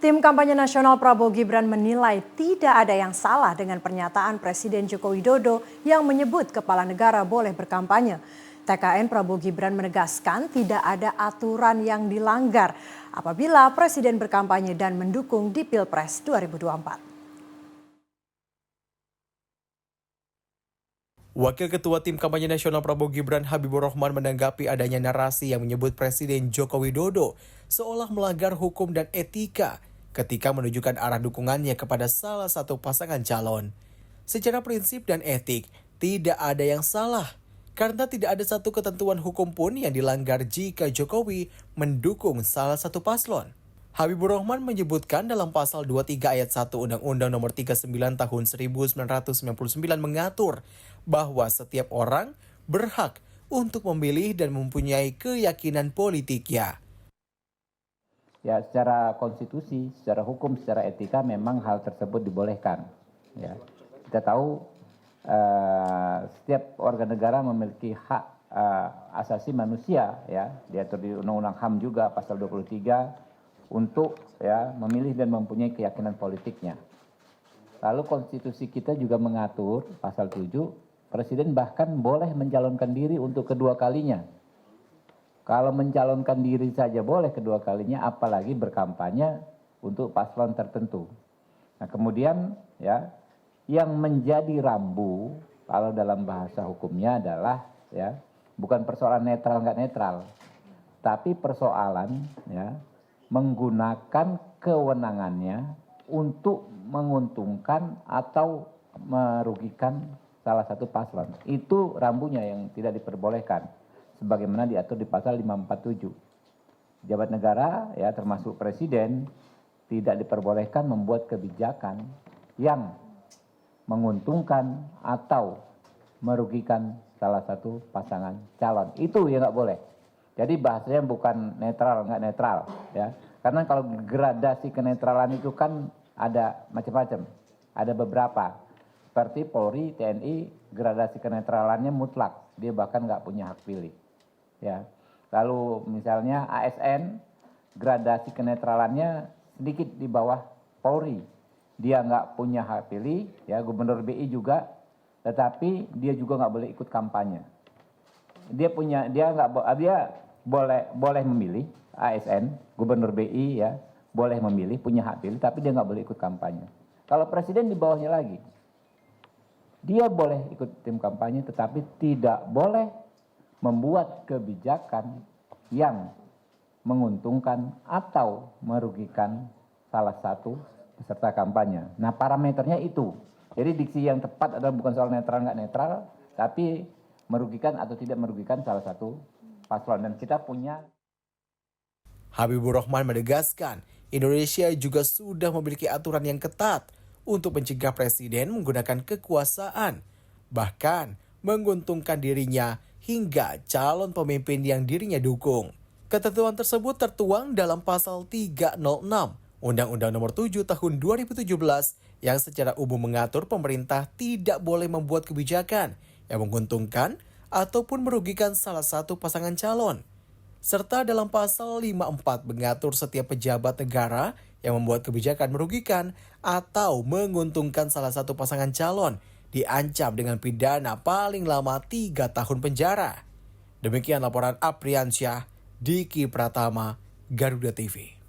Tim kampanye nasional Prabowo Gibran menilai tidak ada yang salah dengan pernyataan Presiden Joko Widodo yang menyebut kepala negara boleh berkampanye. TKN Prabowo Gibran menegaskan tidak ada aturan yang dilanggar apabila Presiden berkampanye dan mendukung di Pilpres 2024. Wakil Ketua Tim Kampanye Nasional Prabowo Gibran Habibur Rahman menanggapi adanya narasi yang menyebut Presiden Joko Widodo seolah melanggar hukum dan etika ketika menunjukkan arah dukungannya kepada salah satu pasangan calon. Secara prinsip dan etik, tidak ada yang salah karena tidak ada satu ketentuan hukum pun yang dilanggar jika Jokowi mendukung salah satu paslon. Habibur Rahman menyebutkan dalam pasal 23 ayat 1 Undang-Undang Nomor 39 Tahun 1999 mengatur bahwa setiap orang berhak untuk memilih dan mempunyai keyakinan politiknya. Ya, secara konstitusi, secara hukum, secara etika memang hal tersebut dibolehkan. Ya, kita tahu setiap warga negara memiliki hak asasi manusia, ya, diatur di Undang-Undang HAM juga pasal 23 untuk ya memilih dan mempunyai keyakinan politiknya. Lalu konstitusi kita juga mengatur pasal 7, Presiden bahkan boleh mencalonkan diri untuk kedua kalinya. Kalau mencalonkan diri saja boleh kedua kalinya, apalagi berkampanye untuk paslon tertentu. Nah, kemudian ya yang menjadi rambu kalau dalam bahasa hukumnya adalah ya bukan persoalan netral nggak netral, tapi persoalan ya menggunakan kewenangannya untuk menguntungkan atau merugikan salah satu paslon. Itu rambunya yang tidak diperbolehkan, sebagaimana diatur di pasal 547. Pejabat negara, ya termasuk presiden, tidak diperbolehkan membuat kebijakan yang menguntungkan atau merugikan salah satu pasangan calon. Itu yang nggak boleh. Jadi bahasanya bukan netral, nggak netral. Ya. Karena kalau gradasi kenetralan itu kan ada macam-macam. Ada beberapa. Seperti Polri, TNI, gradasi kenetralannya mutlak. Dia bahkan nggak punya hak pilih. Ya. Lalu misalnya ASN, gradasi kenetralannya sedikit di bawah Polri. Dia nggak punya hak pilih, ya Gubernur BI juga, tetapi dia juga nggak boleh ikut kampanye. Dia boleh memilih ASN, Gubernur BI ya boleh memilih, punya hak pilih, tapi dia nggak boleh ikut kampanye. Kalau presiden di bawahnya lagi, dia boleh ikut tim kampanye, tetapi tidak boleh membuat kebijakan yang menguntungkan atau merugikan salah satu peserta kampanye. Nah, parameternya itu. Jadi diksi yang tepat adalah bukan soal netral nggak netral, tapi merugikan atau tidak merugikan salah satu paslon. Dan kita punya. Habibur Rahman menegaskan, Indonesia juga sudah memiliki aturan yang ketat untuk mencegah presiden menggunakan kekuasaan, bahkan menguntungkan dirinya hingga calon pemimpin yang dirinya dukung. Ketentuan tersebut tertuang dalam pasal 306 Undang-Undang Nomor 7 Tahun 2017 yang secara umum mengatur pemerintah tidak boleh membuat kebijakan yang menguntungkan ataupun merugikan salah satu pasangan calon. Serta dalam pasal 54 mengatur setiap pejabat negara yang membuat kebijakan merugikan atau menguntungkan salah satu pasangan calon diancam dengan pidana paling lama 3 tahun penjara. Demikian laporan Apriansyah, Diki Pratama, Garuda TV.